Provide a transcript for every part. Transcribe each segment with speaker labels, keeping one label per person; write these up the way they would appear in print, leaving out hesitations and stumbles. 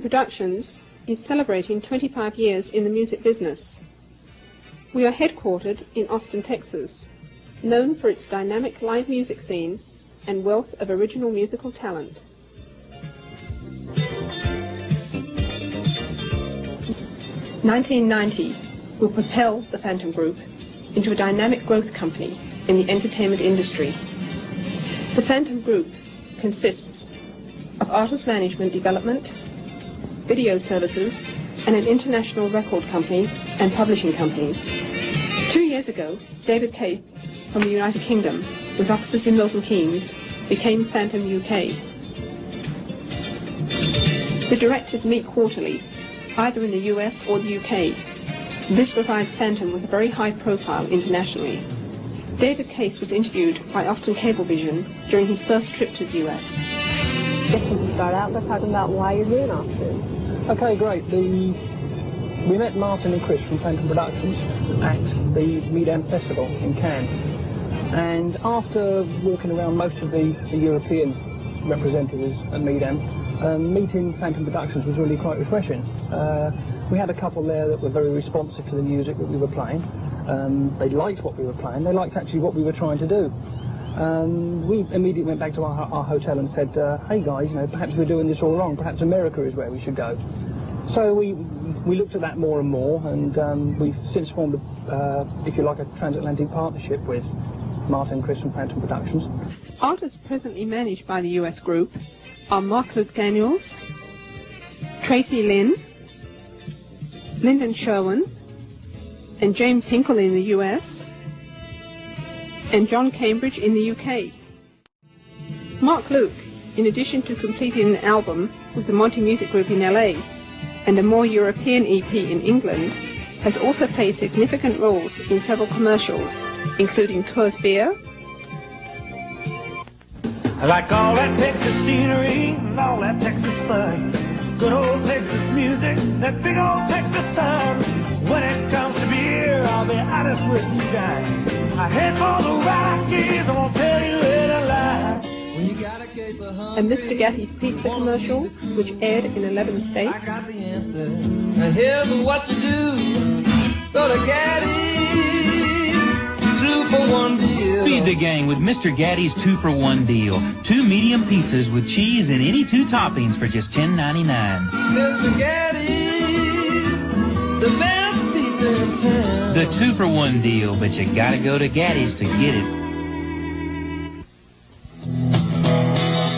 Speaker 1: Productions is celebrating 25 years in the music business. We are headquartered in Austin, Texas, known for its dynamic live music scene and wealth of original musical talent. "1990 will propel the Phantom Group into a dynamic growth company in the entertainment industry. The Phantom Group consists of artist management development, video services, and an international record company and publishing companies. 2 years ago, David Case from the United Kingdom, with offices in Milton Keynes, became Phantom UK. The directors meet quarterly, either in the US or the UK. This provides Phantom with a very high profile internationally. David Case was interviewed by Austin Cablevision during his first trip to the US.
Speaker 2: Just want to start out by talking about why you're here in Austin.
Speaker 3: Okay, great. We met Martin and Chris from Phantom Productions at the Midem Festival in Cannes. And after walking around most of the European representatives at Midem, meeting Phantom Productions was really quite refreshing. We had a couple there that were very responsive to the music that we were playing. They liked what we were playing. They liked actually what we were trying to do. We immediately went back to our hotel and said, hey guys, perhaps we're doing this all wrong. Perhaps America is where we should go. So we looked at that more and more, and we've since formed, if you like, a transatlantic partnership with Martin and Chris from Phantom Productions.
Speaker 1: Artists presently managed by the US group are Mark-Luke Daniels, Tracy Lynn, Lyndon Sherwin, and James Hinkle in the US, and John Cambridge in the UK. Mark Luke, in addition to completing an album with the Monty Music Group in LA and a more European EP in England, has also played significant roles in several commercials, including Coors Beer.
Speaker 4: I like all that Texas scenery and all that Texas fun. Good old Texas music, that big old Texas sun. When it comes to beer, I'll be honest with you guys. I head for the Rockies, I won't tell you any lie.
Speaker 1: And Mr. Gatti's Pizza commercial, which aired in 11 states.
Speaker 5: I got the answer. Now here's what you do. Go to Gatti's 2-for-1 deal.
Speaker 6: Feed the gang with Mr. Gatti's 2-for-1 deal. 2 medium pizzas with cheese and any 2 toppings for just $10.99.
Speaker 5: Mr. Gatti's, the best pizza in town.
Speaker 6: The 2-for-1 deal, but you gotta go to Gatti's to get it.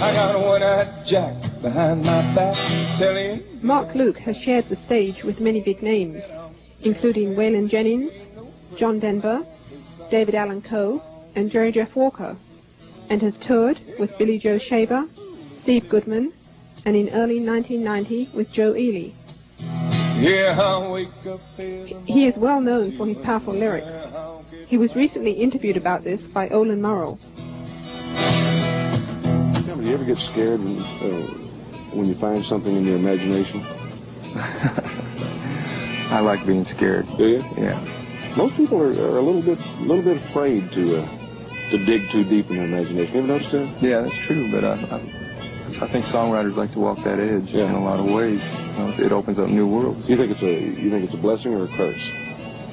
Speaker 5: I got a one-eyed jack behind my back telling.
Speaker 1: Mark Luke has shared the stage with many big names, including Waylon Jennings, John Denver, David Allan Coe, and Jerry Jeff Walker, and has toured with Billy Joe Shaver, Steve Goodman, and in early 1990 with Joe Ely.
Speaker 5: Yeah, I wake up
Speaker 1: He is well known for his powerful lyrics. He was recently interviewed about this by Olin Murrell.
Speaker 7: Do you ever get scared when you find something in your imagination?
Speaker 8: I like being scared.
Speaker 7: Do you?
Speaker 8: Yeah.
Speaker 7: Most people are a little bit afraid to dig too deep in their imagination. You ever noticed that?
Speaker 8: Yeah, that's true. But I think songwriters like to walk that edge in a lot of ways. It opens up new worlds.
Speaker 7: You think it's a blessing or a curse?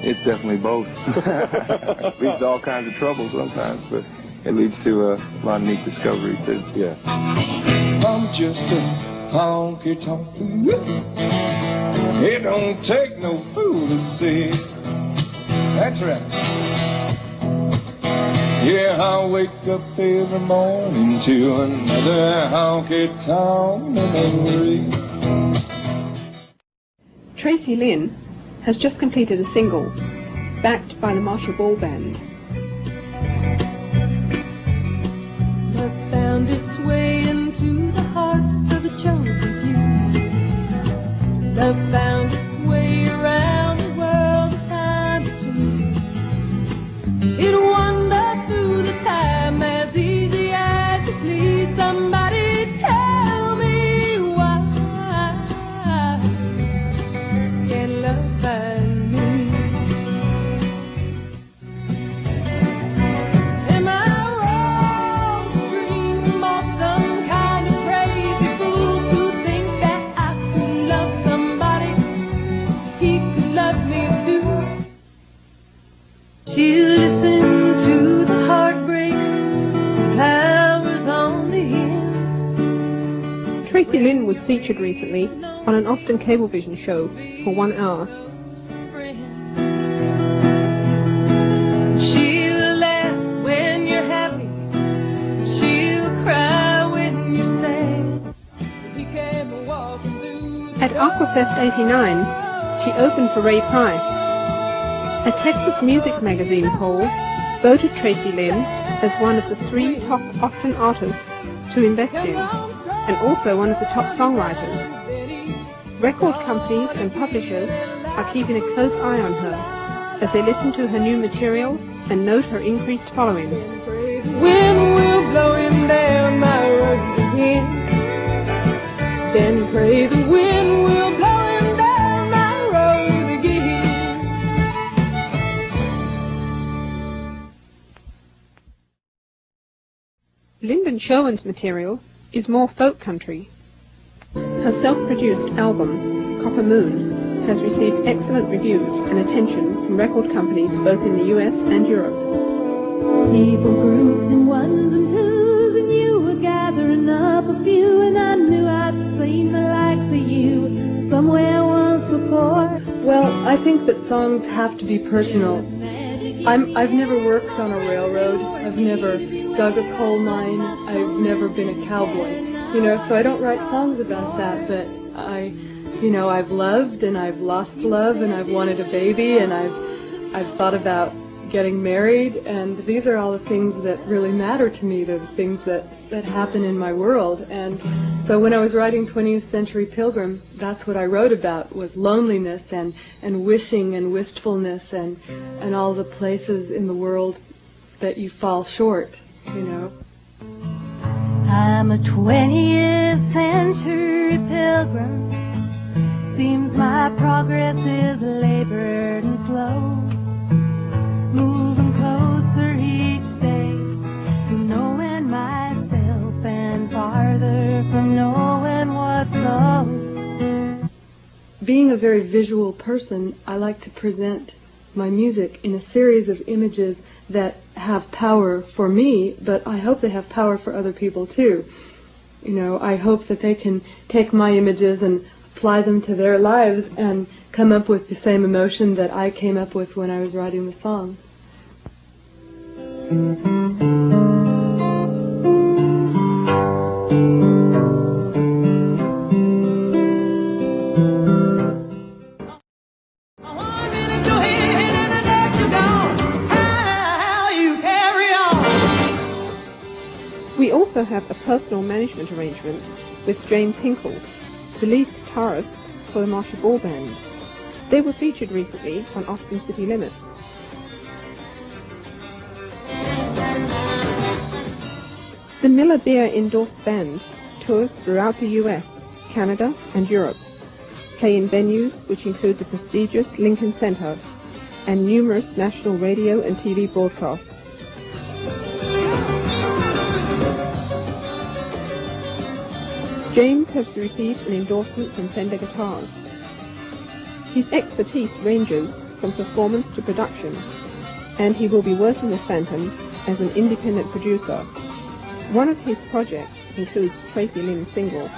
Speaker 8: It's definitely both. It leads to all kinds of trouble sometimes, but it leads to a lot of neat discovery too.
Speaker 7: Yeah.
Speaker 5: I'm just a honky tonk fool. It don't take no fool to see. That's right. Yeah, I wake up every morning to another honky tonk memory.
Speaker 1: Tracy Lynn has just completed a single, backed by the Marshall Ball Band.
Speaker 9: Love found its way into the hearts of a chosen few. Love found its way around the world a time or two. It wanders through the time as easy as you please. Somebody tell me why can love find me?
Speaker 1: Tracy Lynn was featured recently on an Austin Cablevision show for 1 hour.
Speaker 9: She'll laugh when you're happy. She'll cry when you're sad. He came walking through the
Speaker 1: At Aquafest 89, she opened for Ray Price. A Texas Music Magazine poll voted Tracy Lynn as one of the 3 top Austin artists to invest in, and also one of the top songwriters. Record companies and publishers are keeping a close eye on her as they listen to her new material and note her increased following.
Speaker 9: wind will blow him down my road again. Then pray the wind will blow him down my road again.
Speaker 1: Lyndon Sherwin's material is more folk country. Her self-produced album, Copper Moon, has received excellent reviews and attention from record companies both in the US and Europe.
Speaker 10: People grouped in ones and twos, and you were gathering up a few, and I knew I'd seen the likes of you somewhere once before.
Speaker 2: Well, I think that songs have to be personal. I've never worked on a railroad. I've never dug a coal mine. I've never been a cowboy. So I don't write songs about that, but I've loved and I've lost love and I've wanted a baby and I've thought about getting married, and these are all the things that really matter to me. They're the things that happen in my world. And so when I was writing 20th Century Pilgrim, that's what I wrote about, was loneliness and wishing and wistfulness and all the places in the world that you fall short,
Speaker 10: I'm a 20th century pilgrim. Seems my progress is labored and slow, moving closer each day to knowing myself and farther from knowing what's up.
Speaker 2: Being a very visual person, I like to present my music in a series of images that have power for me, but I hope they have power for other people too. I hope that they can take my images and apply them to their lives and come up with the same emotion that I came up with when I was writing the song.
Speaker 1: We also have a personal management arrangement with James Hinkle, the lead guitarist for the Marcia Ball Band. They were featured recently on Austin City Limits. The Miller Beer endorsed band tours throughout the US, Canada and Europe, play in venues which include the prestigious Lincoln Center and numerous national radio and TV broadcasts. James has received an endorsement from Fender Guitars. His expertise ranges from performance to production, and he will be working with Phantom as an independent producer. One of his projects includes Tracy Lynn's single.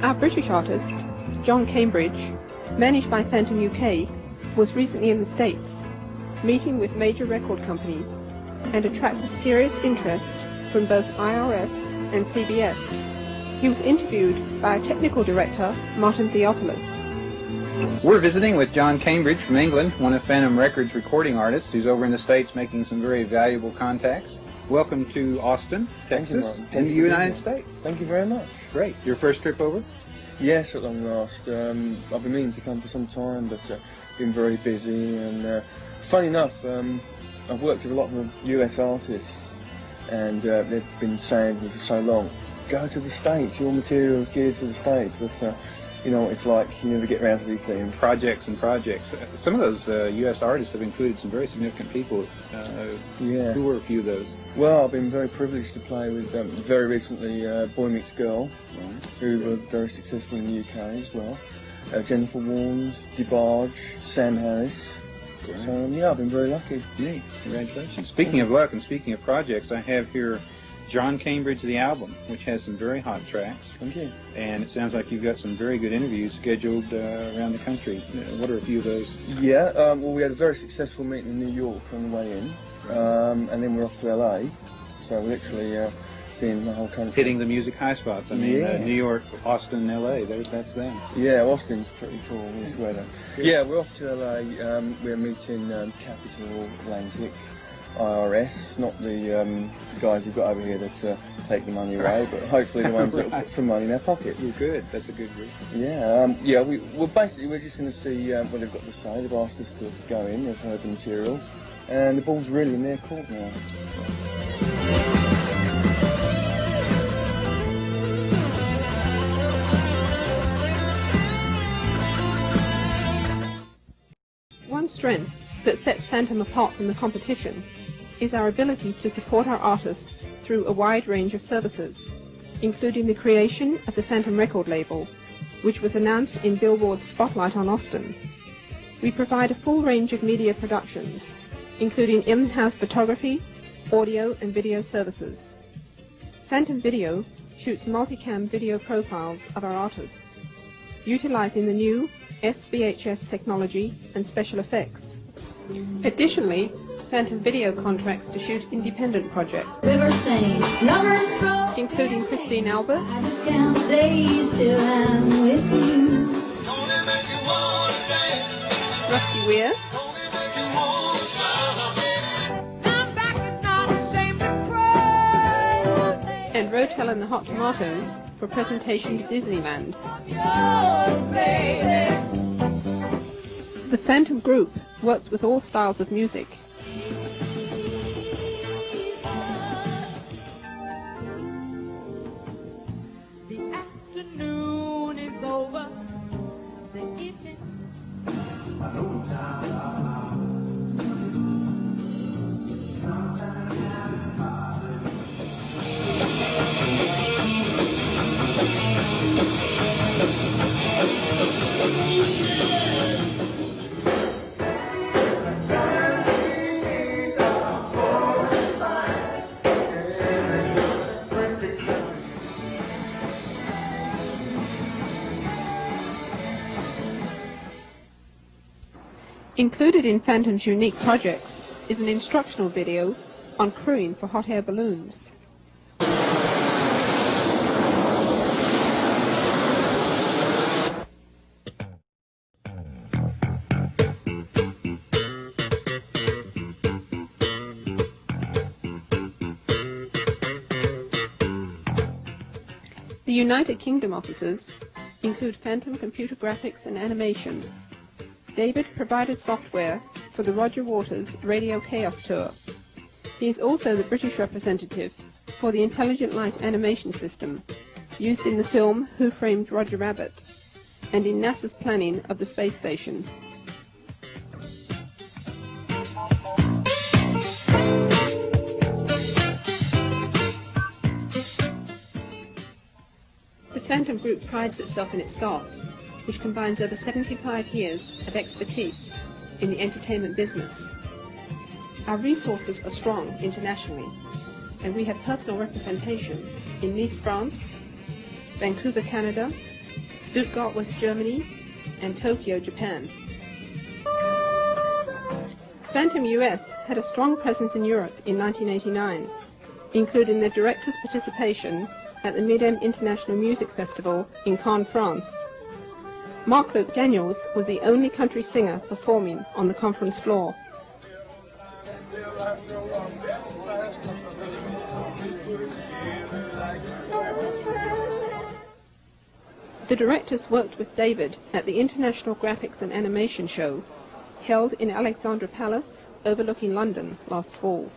Speaker 1: Our British artist, John Cambridge, managed by Phantom UK, was recently in the States, meeting with major record companies, and attracted serious interest from both IRS and CBS. He was interviewed by our technical director, Martin Theophilus.
Speaker 11: We're visiting with John Cambridge from England, one of Phantom Records' recording artists who's over in the States making some very valuable contacts. Welcome to Austin, Texas, in the United States.
Speaker 12: Thank you very much.
Speaker 11: Great. Your first trip over?
Speaker 12: Yes, at long last. I've been meaning to come for some time, but been very busy. And funny enough, I've worked with a lot of US artists, and they've been saying to me for so long, go to the States, your material's geared to the States. But it's like you never get around to these things.
Speaker 11: Projects and projects. Some of those U.S. artists have included some very significant people.
Speaker 12: Yeah.
Speaker 11: Who were a few of those?
Speaker 12: Well, I've been very privileged to play with, very recently, Boy Meets Girl, who were very successful in the UK as well. Jennifer Warnes, DeBarge, Sam Harris,
Speaker 11: Great.
Speaker 12: So yeah, I've been very lucky.
Speaker 11: Neat. Congratulations. Speaking of luck and speaking of projects, I have here John Cambridge, the album, which has some very hot tracks.
Speaker 12: Thank you.
Speaker 11: And it sounds like you've got some very good interviews scheduled around the country. What are a few of those?
Speaker 12: Yeah, well, we had a very successful meeting in New York on the way in, and then we're off to LA. So we're literally seeing the whole country.
Speaker 11: Hitting the music high spots. I mean, New York, Austin, LA, that's them.
Speaker 12: Yeah, Austin's pretty cool in this weather. Yeah, we're off to LA. We're meeting Capital Atlantic. IRS, not the guys you've got over here that take the money away, but hopefully the ones that put some money in their pocket.
Speaker 11: You're good. That's a good group.
Speaker 12: Yeah, we're just going to see what they've got to say. They've asked us to go in. They've heard the material, and the ball's really in their court now.
Speaker 1: One strength that sets Phantom apart from the competition is our ability to support our artists through a wide range of services, including the creation of the Phantom record label, which was announced in Billboard's Spotlight on Austin. We provide a full range of media productions, including in-house photography, audio and video services. Phantom Video shoots multicam video profiles of our artists, utilizing the new SVHS technology and special effects. Additionally, Phantom Video contracts to shoot independent projects, including Christine Albert, Rusty Weir, and Rotel and the Hot Tomatoes for presentation to Disneyland. The Phantom Group works with all styles of music.
Speaker 9: The afternoon is over. The evening.
Speaker 1: Included in Phantom's unique projects is an instructional video on crewing for hot air balloons. The United Kingdom offices include Phantom Computer Graphics and Animation. David provided software for the Roger Waters Radio Chaos Tour. He is also the British representative for the Intelligent Light animation system used in the film Who Framed Roger Rabbit and in NASA's planning of the space station. The Phantom Group prides itself in its staff, which combines over 75 years of expertise in the entertainment business. Our resources are strong internationally, and we have personal representation in Nice, France, Vancouver, Canada, Stuttgart, West Germany, and Tokyo, Japan. Phantom US had a strong presence in Europe in 1989, including the director's participation at the Mid-Em International Music Festival in Cannes, France. Mark-Luke Daniels was the only country singer performing on the conference floor. The directors worked with David at the International Graphics and Animation Show, held in Alexandra Palace, overlooking London, last fall.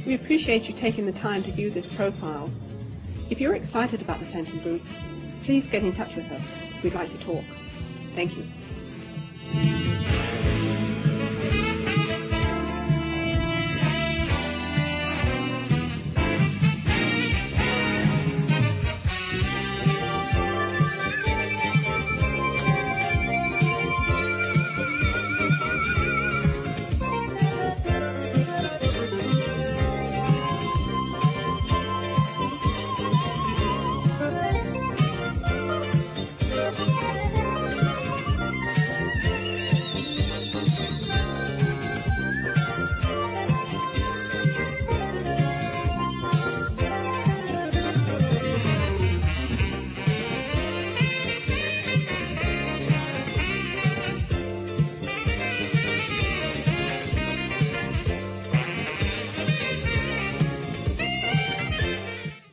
Speaker 1: We appreciate you taking the time to view this profile. If you're excited about the Phantom Group, please get in touch with us. We'd like to talk. Thank you.